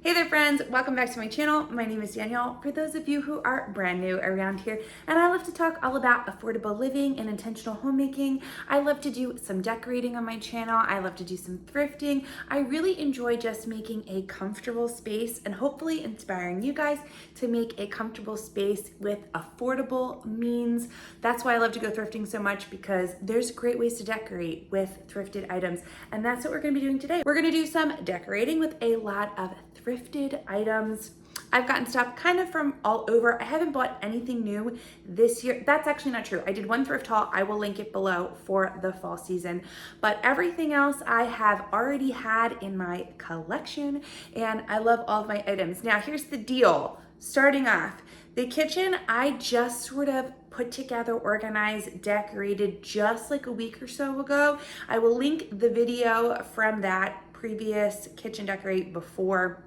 Hey there friends, welcome back to my channel. My name is Danielle, for those of you who are brand new around here, and I love to talk all about affordable living and intentional homemaking. I love to do some decorating on my channel. I love to do some thrifting. I really enjoy just making a comfortable space and hopefully inspiring you guys to make a comfortable space with affordable means. That's why I love to go thrifting so much, because there's great ways to decorate with thrifted items, and that's what we're going to be doing today. We're going to do some decorating with a lot of thrifted items. I've gotten stuff kind of from all over. I haven't bought anything new this year. That's actually not true. I did one thrift haul. I will link it below for the fall season. But everything else I have already had in my collection, and I love all of my items. Now, here's the deal. Starting off, the kitchen, I just sort of put together, organized, decorated just like a week or so ago. I will link the video from that previous kitchen decorate before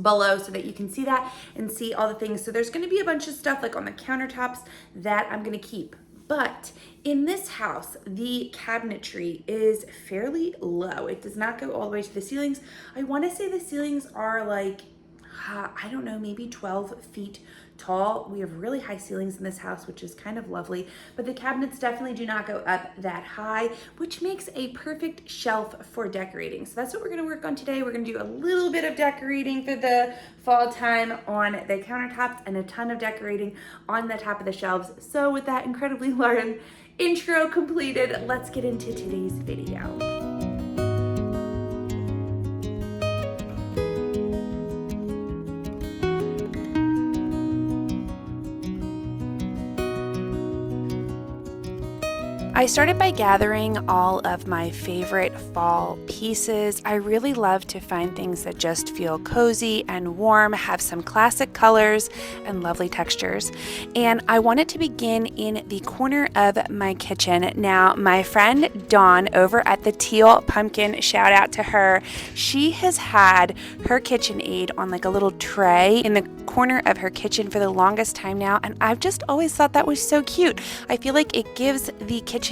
below so that you can see that and see all the things. So there's going to be a bunch of stuff like on the countertops that I'm going to keep. But in this house, the cabinetry is fairly low. It does not go all the way to the ceilings. I want to say the ceilings are like, I don't know, maybe 12 feet tall. We have really high ceilings in this house, which is kind of lovely, but the cabinets definitely do not go up that high, which makes a perfect shelf for decorating. So that's what we're going to work on today. We're going to do a little bit of decorating for the fall time on the countertops and a ton of decorating on the top of the shelves. So with that incredibly large intro completed, let's get into today's video. I started by gathering all of my favorite fall pieces. I really love to find things that just feel cozy and warm, have some classic colors and lovely textures. And I wanted to begin in the corner of my kitchen. Now, my friend Dawn over at the Teal Pumpkin, shout out to her, she has had her KitchenAid on like a little tray in the corner of her kitchen for the longest time now, and I've just always thought that was so cute. I feel like it gives the KitchenAid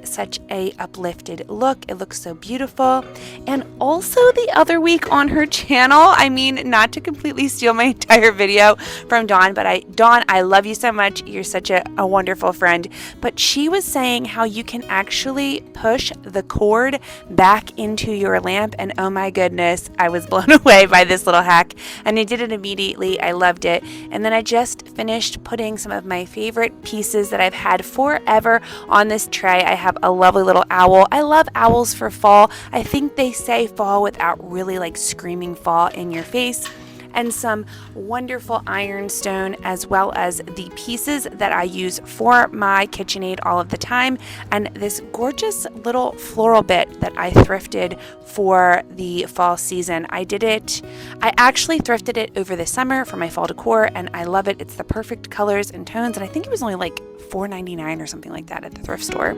such a uplifted look. It looks so beautiful. And also the other week on her channel, I mean, not to completely steal my entire video from Dawn, but Dawn, I love you so much. You're such a wonderful friend. But she was saying how you can actually push the cord back into your lamp, and oh my goodness, I was blown away by this little hack, and I did it immediately. I loved it. And then I just finished putting some of my favorite pieces that I've had forever on this tray. I have a lovely little owl. I love owls for fall. I think they say fall without really like screaming fall in your face. And some wonderful ironstone, as well as the pieces that I use for my KitchenAid all of the time, and this gorgeous little floral bit that I thrifted for the fall season. I actually thrifted it over the summer for my fall decor, and I love it. It's the perfect colors and tones, and I think it was only like $4.99 or something like that at the thrift store.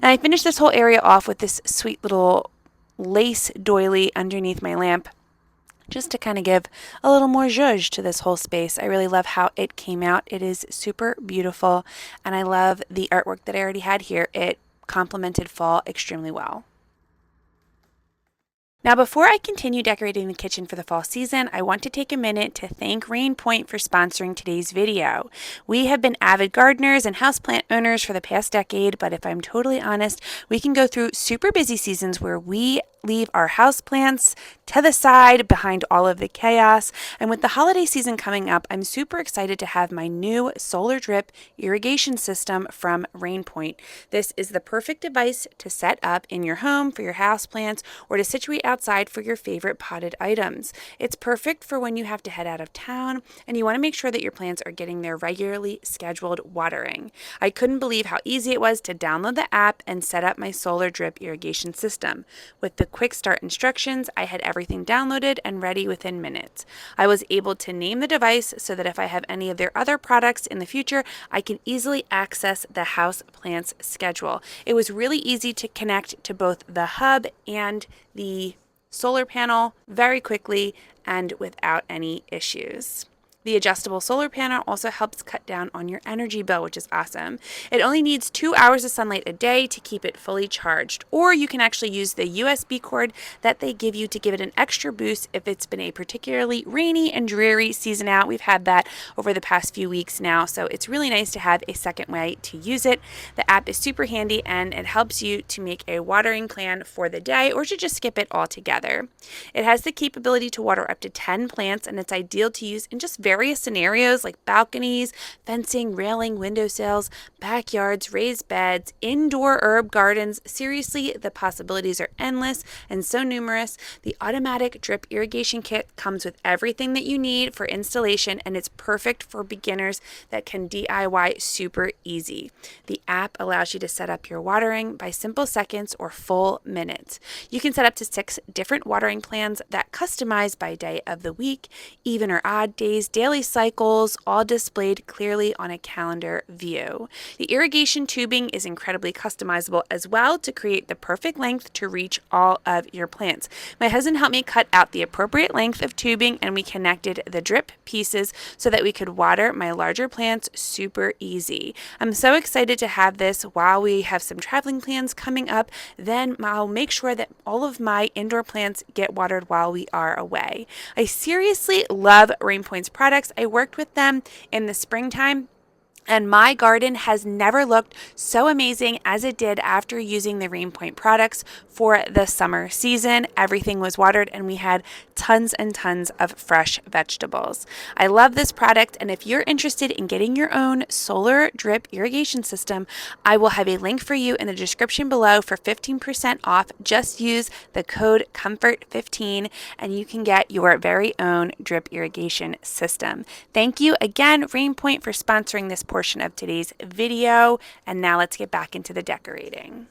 And I finished this whole area off with this sweet little lace doily underneath my lamp, just to kind of give a little more zhuzh to this whole space. I really love how it came out. It is super beautiful, and I love the artwork that I already had here. It complemented fall extremely well. Now, before I continue decorating the kitchen for the fall season, I want to take a minute to thank Rain Point for sponsoring today's video. We have been avid gardeners and houseplant owners for the past decade, but if I'm totally honest, we can go through super busy seasons where we leave our houseplants to the side behind all of the chaos. And with the holiday season coming up, I'm super excited to have my new solar drip irrigation system from Rain Point. This is the perfect device to set up in your home for your houseplants or to situate outside for your favorite potted items. It's perfect for when you have to head out of town and you want to make sure that your plants are getting their regularly scheduled watering. I couldn't believe how easy it was to download the app and set up my solar drip irrigation system. With the quick start instructions, I had everything downloaded and ready within minutes. I was able to name the device so that if I have any of their other products in the future, I can easily access the house plant's schedule. It was really easy to connect to both the hub and the solar panel very quickly, and without any issues. The adjustable solar panel also helps cut down on your energy bill, which is awesome. It only needs 2 hours of sunlight a day to keep it fully charged, or you can actually use the USB cord that they give you to give it an extra boost if it's been a particularly rainy and dreary season out. We've had that over the past few weeks now, so it's really nice to have a second way to use it. The app is super handy and it helps you to make a watering plan for the day or to just skip it altogether. It has the capability to water up to 10 plants, and it's ideal to use in just various scenarios like balconies, fencing, railing, windowsills, backyards, raised beds, indoor herb gardens. Seriously, the possibilities are endless and so numerous. The automatic drip irrigation kit comes with everything that you need for installation, and it's perfect for beginners that can DIY super easy. The app allows you to set up your watering by simple seconds or full minutes. You can set up to 6 different watering plans that customize by day of the week, even or odd days, daily cycles, all displayed clearly on a calendar view. The irrigation tubing is incredibly customizable as well to create the perfect length to reach all of your plants. My husband helped me cut out the appropriate length of tubing, and we connected the drip pieces so that we could water my larger plants super easy. I'm so excited to have this while we have some traveling plans coming up. Then I'll make sure that all of my indoor plants get watered while we are away. I seriously love Rainpoint's products. I worked with them in the springtime, and my garden has never looked so amazing as it did after using the Rainpoint products for the summer season. Everything was watered and we had tons and tons of fresh vegetables. I love this product, and if you're interested in getting your own solar drip irrigation system, I will have a link for you in the description below for 15% off. Just use the code COMFORT15 and you can get your very own drip irrigation system. Thank you again, Rainpoint, for sponsoring this portion of today's video, and now let's get back into the decorating.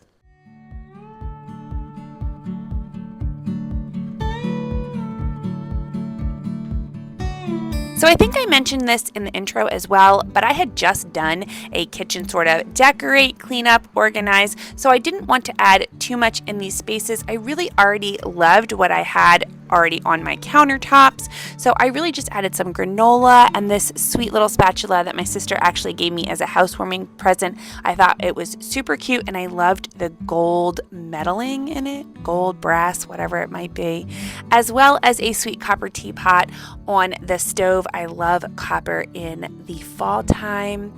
So I think I mentioned this in the intro as well, but I had just done a kitchen sort of decorate, clean up, organize, so I didn't want to add too much in these spaces. I really already loved what I had already on my countertops, so I really just added some granola and this sweet little spatula that my sister actually gave me as a housewarming present. I thought it was super cute, and I loved the gold metaling in it, gold, brass, whatever it might be, as well as a sweet copper teapot on the stove. I love copper in the fall time.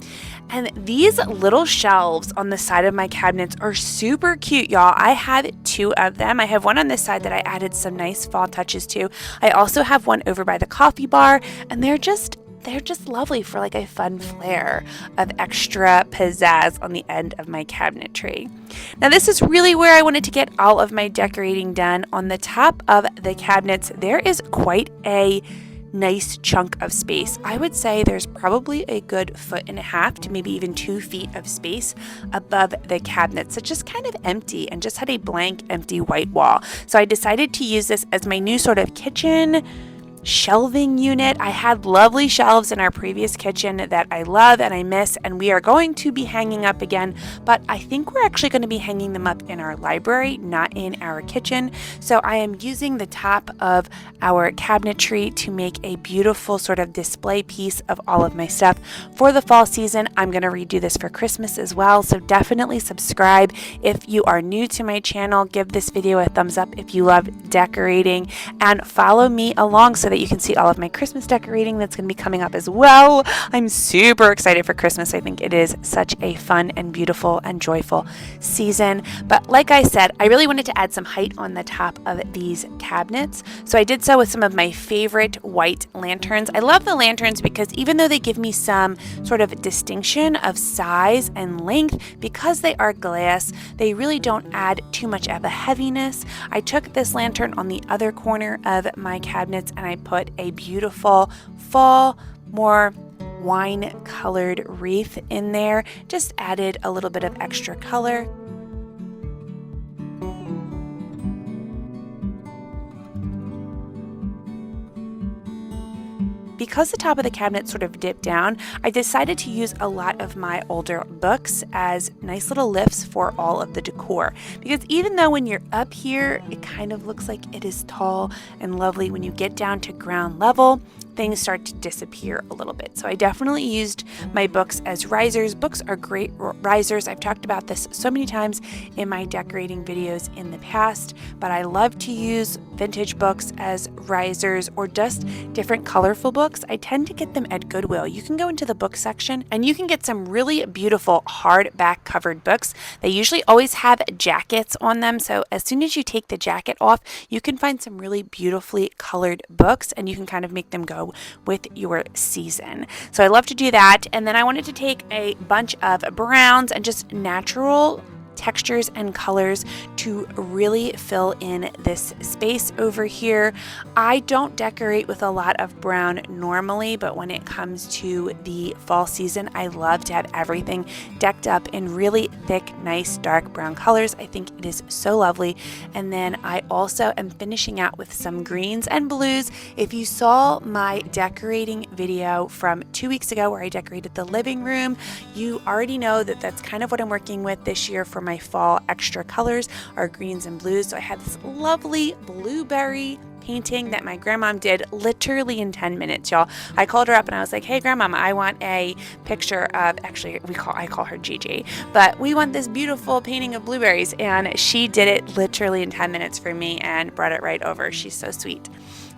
And these little shelves on the side of my cabinets are super cute, y'all. I have 2 of them. I have one on this side that I added some nice fall touches to. I also have one over by the coffee bar, and they're just lovely for like a fun flair of extra pizzazz on the end of my cabinetry. Now this is really where I wanted to get all of my decorating done. On the top of the cabinets, there is quite a nice chunk of space. I would say there's probably a good 1.5 to maybe even 2 feet of space above the cabinets that just kind of empty and just had a blank empty white wall. So I decided to use this as my new sort of kitchen shelving unit. I had lovely shelves in our previous kitchen that I love and I miss, and we are going to be hanging up again, but I think we're actually going to be hanging them up in our library, not in our kitchen. So I am using the top of our cabinetry to make a beautiful sort of display piece of all of my stuff for the fall season. I'm going to redo this for Christmas as well, so definitely subscribe if you are new to my channel. Give this video a thumbs up if you love decorating, and follow me along so that you can see all of my Christmas decorating that's going to be coming up as well. I'm super excited for Christmas. I think it is such a fun and beautiful and joyful season. But like I said, I really wanted to add some height on the top of these cabinets. So I did so with some of my favorite white lanterns. I love the lanterns because even though they give me some sort of distinction of size and length, because they are glass, they really don't add too much of a heaviness. I took this lantern on the other corner of my cabinets and I put a beautiful fall, more wine colored wreath in there. Just added a little bit of extra color. Because the top of the cabinet sort of dipped down, I decided to use a lot of my older books as nice little lifts for all of the decor. Because even though when you're up here, it kind of looks like it is tall and lovely, when you get down to ground level, things start to disappear a little bit. So I definitely used my books as risers. Books are great risers. I've talked about this so many times in my decorating videos in the past, but I love to use vintage books as risers or just different colorful books. I tend to get them at Goodwill. You can go into the book section and you can get some really beautiful hardback covered books. They usually always have jackets on them. So as soon as you take the jacket off, you can find some really beautifully colored books and you can kind of make them go with your season. So I love to do that. And then I wanted to take a bunch of browns and just natural textures and colors to really fill in this space over here. I don't decorate with a lot of brown normally, but when it comes to the fall season, I love to have everything decked up in really thick, nice, dark brown colors. I think it is so lovely. And then I also am finishing out with some greens and blues. If you saw my decorating video from 2 weeks ago where I decorated the living room, you already know that that's kind of what I'm working with this year for my fall extra colors are greens and blues. So I had this lovely blueberry painting that my grandmom did literally in 10 minutes, y'all. I called her up and I was like, hey grandmama, I want a picture of, actually I call her Gigi, but we want this beautiful painting of blueberries, and she did it literally in 10 minutes for me and brought it right over. She's so sweet.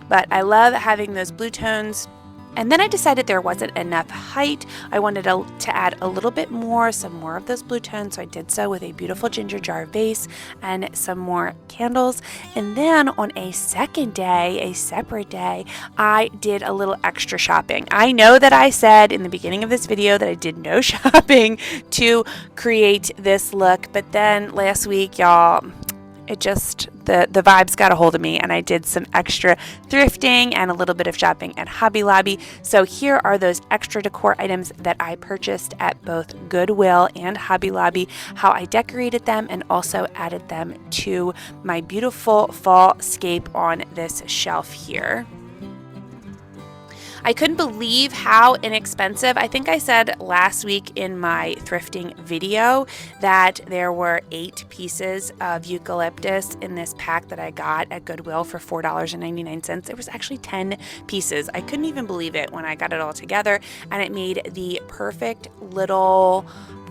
But I love having those blue tones. And then I decided there wasn't enough height. I wanted to add a little bit more, some more of those blue tones. So I did so with a beautiful ginger jar vase and some more candles. And then on a second day, a separate day, I did a little extra shopping. I know that I said in the beginning of this video that I did no shopping to create this look, but then last week, y'all, it just, the vibes got a hold of me, and I did some extra thrifting and a little bit of shopping at Hobby Lobby. So here are those extra decor items that I purchased at both Goodwill and Hobby Lobby, how I decorated them and also added them to my beautiful fall scape on this shelf here. I couldn't believe how inexpensive. I think I said last week in my thrifting video that there were 8 pieces of eucalyptus in this pack that I got at Goodwill for $4.99. There was actually 10 pieces. I couldn't even believe it when I got it all together, and it made the perfect little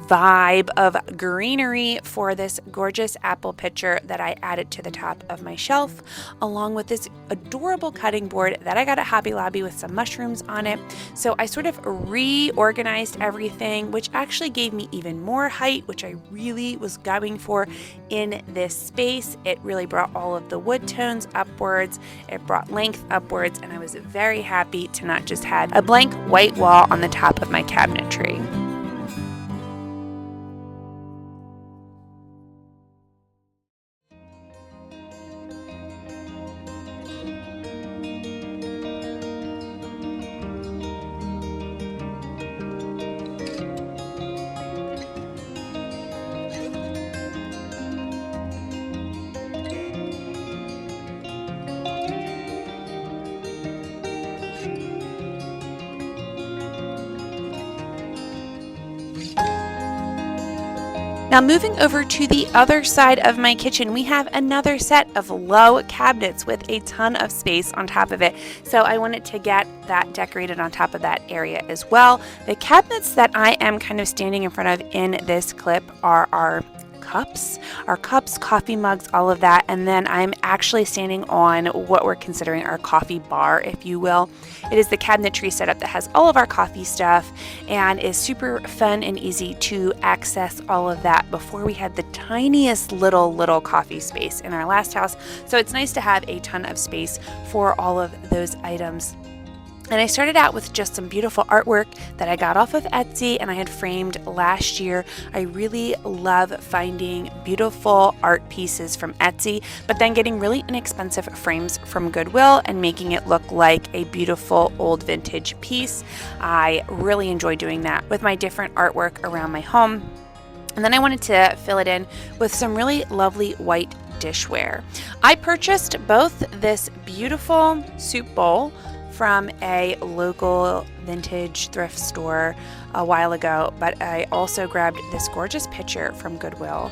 vibe of greenery for this gorgeous apple pitcher that I added to the top of my shelf, along with this adorable cutting board that I got at Hobby Lobby with some mushrooms on it. So I sort of reorganized everything, which actually gave me even more height, which I really was going for in this space. It really brought all of the wood tones upwards, it brought length upwards, and I was very happy to not just have a blank white wall on the top of my cabinetry. Now moving over to the other side of my kitchen, we have another set of low cabinets with a ton of space on top of it. So I wanted to get that decorated on top of that area as well. The cabinets that I am kind of standing in front of in this clip are our cups, coffee mugs, all of that. And then I'm actually standing on what we're considering our coffee bar, if you will. It is the cabinetry setup that has all of our coffee stuff and is super fun and easy to access all of that. Before we had the tiniest little coffee space in our last house. So it's nice to have a ton of space for all of those items. And I started out with just some beautiful artwork that I got off of Etsy and I had framed last year. I really love finding beautiful art pieces from Etsy, but then getting really inexpensive frames from Goodwill and making it look like a beautiful old vintage piece. I really enjoy doing that with my different artwork around my home. And then I wanted to fill it in with some really lovely white dishware. I purchased both this beautiful soup bowl from a local vintage thrift store a while ago, but I also grabbed this gorgeous pitcher from Goodwill.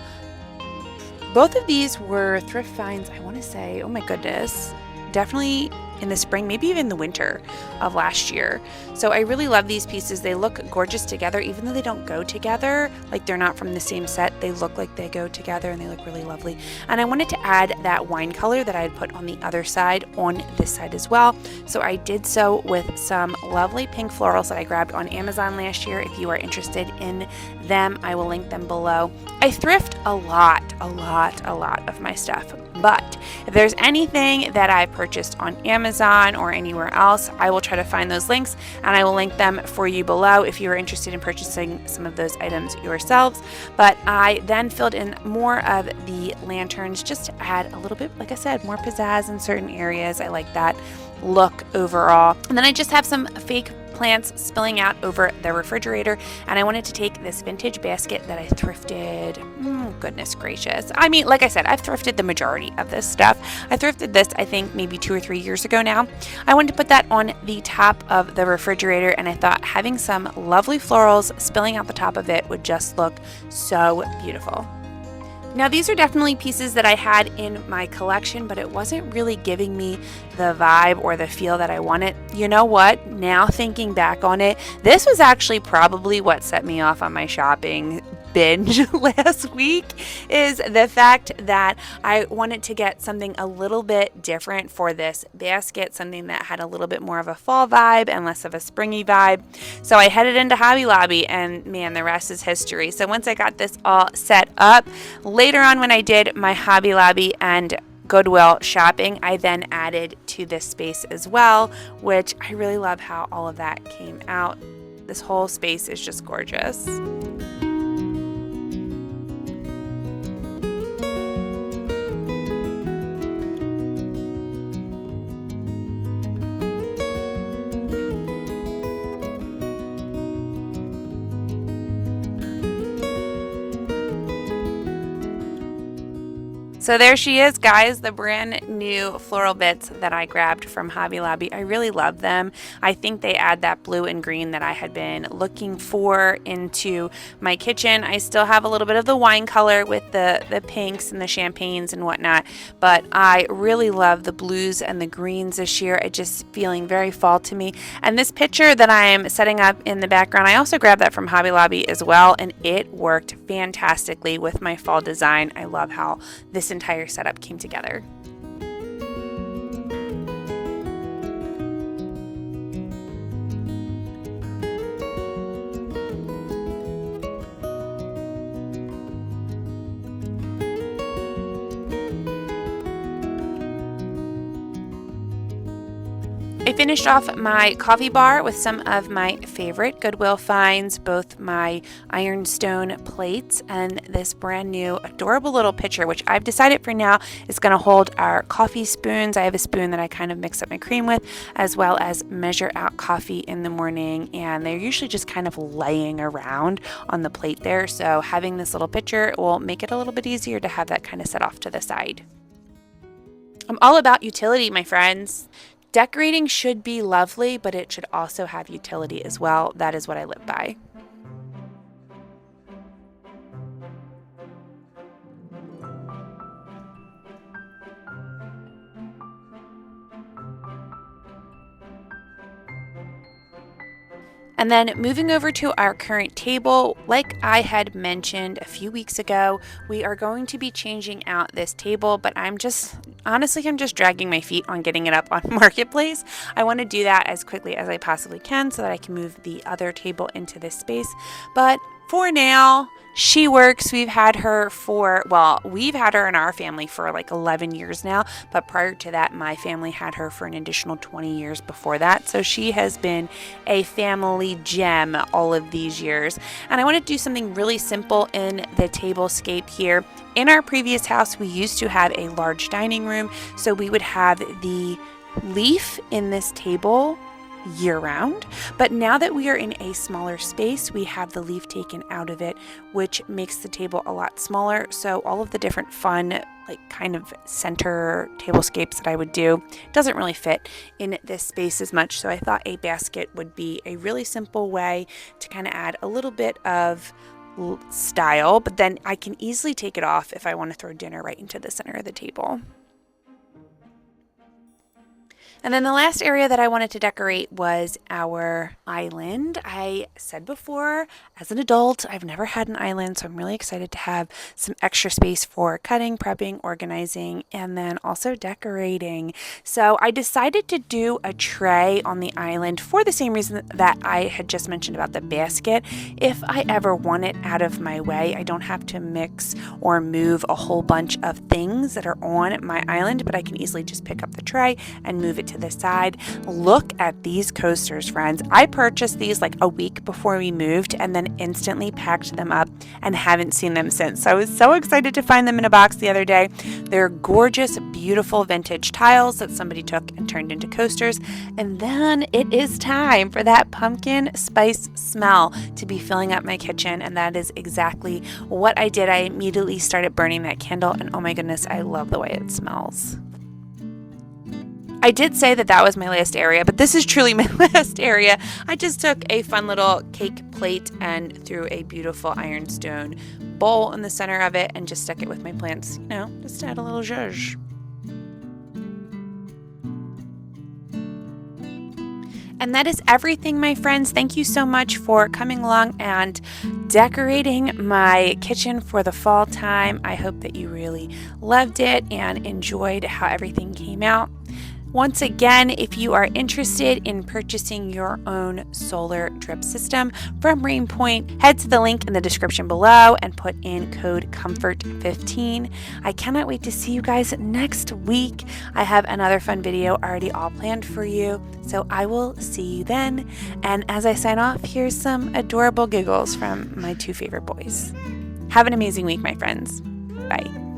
Both of these were thrift finds, I want to say, oh my goodness, definitely in the spring, maybe even the winter of last year. So I really love these pieces. They look gorgeous together, even though they don't go together, like they're not from the same set. They look like they go together and they look really lovely. And I wanted to add that wine color that I had put on the other side on this side as well. So I did so with some lovely pink florals that I grabbed on Amazon last year. If you are interested in them, I will link them below. I thrift a lot of my stuff, but if there's anything that I purchased on Amazon or anywhere else, I will try to find those links and I will link them for you below if you are interested in purchasing some of those items yourselves. But I then filled in more of the lanterns just to add a little bit, like I said, more pizzazz in certain areas. I like that look overall. And then I just have some fake plants spilling out over the refrigerator, and I wanted to take this vintage basket that I thrifted. Goodness gracious. I mean, like I said, I've thrifted the majority of this stuff. I thrifted this, I think, maybe 2 or 3 years ago now. I wanted to put that on the top of the refrigerator, and I thought having some lovely florals spilling out the top of it would just look so beautiful. Now, these are definitely pieces that I had in my collection, but it wasn't really giving me the vibe or the feel that I wanted. You know what? Now thinking back on it, this was actually probably what set me off on my shopping binge last week, is the fact that I wanted to get something a little bit different for this basket, something that had a little bit more of a fall vibe and less of a springy vibe. So I headed into Hobby Lobby, and man, the rest is history. So once I got this all set up, later on when I did my Hobby Lobby and Goodwill shopping, I then added to this space as well, which I really love how all of that came out. This whole space is just gorgeous. So there she is, guys, the brand new floral bits that I grabbed from Hobby Lobby. I really love them. I think they add that blue and green that I had been looking for into my kitchen. I still have a little bit of the wine color with the pinks and the champagnes and whatnot, but I really love the blues and the greens this year. It's just feeling very fall to me. And this picture that I am setting up in the background, I also grabbed that from Hobby Lobby as well, and it worked fantastically with my fall design. I love how this entire setup came together. I finished off my coffee bar with some of my favorite Goodwill finds, both my ironstone plates and this brand new adorable little pitcher, which I've decided for now is going to hold our coffee spoons. I have a spoon that I kind of mix up my cream with, as well as measure out coffee in the morning, and they're usually just kind of laying around on the plate there, so having this little pitcher will make it a little bit easier to have that kind of set off to the side. I'm all about utility, my friends. Decorating should be lovely, but it should also have utility as well. That is what I live by. And then moving over to our current table, like I had mentioned a few weeks ago, we are going to be changing out this table, but I'm just dragging my feet on getting it up on Marketplace. I want to do that as quickly as I possibly can so that I can move the other table into this space. But for now, she works. We've had her in our family for like 11 years now, but prior to that, my family had her for an additional 20 years before that. So she has been a family gem all of these years. And I want to do something really simple in the tablescape here. In our previous house, we used to have a large dining room, so we would have the leaf in this table year-round, but now that we are in a smaller space, we have the leaf taken out of it, which makes the table a lot smaller. So all of the different fun, like kind of center tablescapes that I would do doesn't really fit in this space as much. So I thought a basket would be a really simple way to kind of add a little bit of style, but then I can easily take it off if I want to throw dinner right into the center of the table. And then the last area that I wanted to decorate was our island. I said before, as an adult, I've never had an island, so I'm really excited to have some extra space for cutting, prepping, organizing, and then also decorating. So I decided to do a tray on the island for the same reason that I had just mentioned about the basket. If I ever want it out of my way, I don't have to mix or move a whole bunch of things that are on my island, but I can easily just pick up the tray and move it to the side. Look at these coasters, friends. I purchased these like a week before we moved and then instantly packed them up and haven't seen them since. So I was so excited to find them in a box the other day. They're gorgeous, beautiful vintage tiles that somebody took and turned into coasters. And then it is time for that pumpkin spice smell to be filling up my kitchen, and that is exactly what I did. I immediately started burning that candle, and oh my goodness, I love the way it smells. I did say that that was my last area, but this is truly my last area. I just took a fun little cake plate and threw a beautiful ironstone bowl in the center of it and just stuck it with my plants, just to add a little zhuzh. And that is everything, my friends. Thank you so much for coming along and decorating my kitchen for the fall time. I hope that you really loved it and enjoyed how everything came out. Once again, if you are interested in purchasing your own solar drip system from Rainpoint, head to the link in the description below and put in code COMFORT15. I cannot wait to see you guys next week. I have another fun video already all planned for you, so I will see you then. And as I sign off, here's some adorable giggles from my two favorite boys. Have an amazing week, my friends. Bye.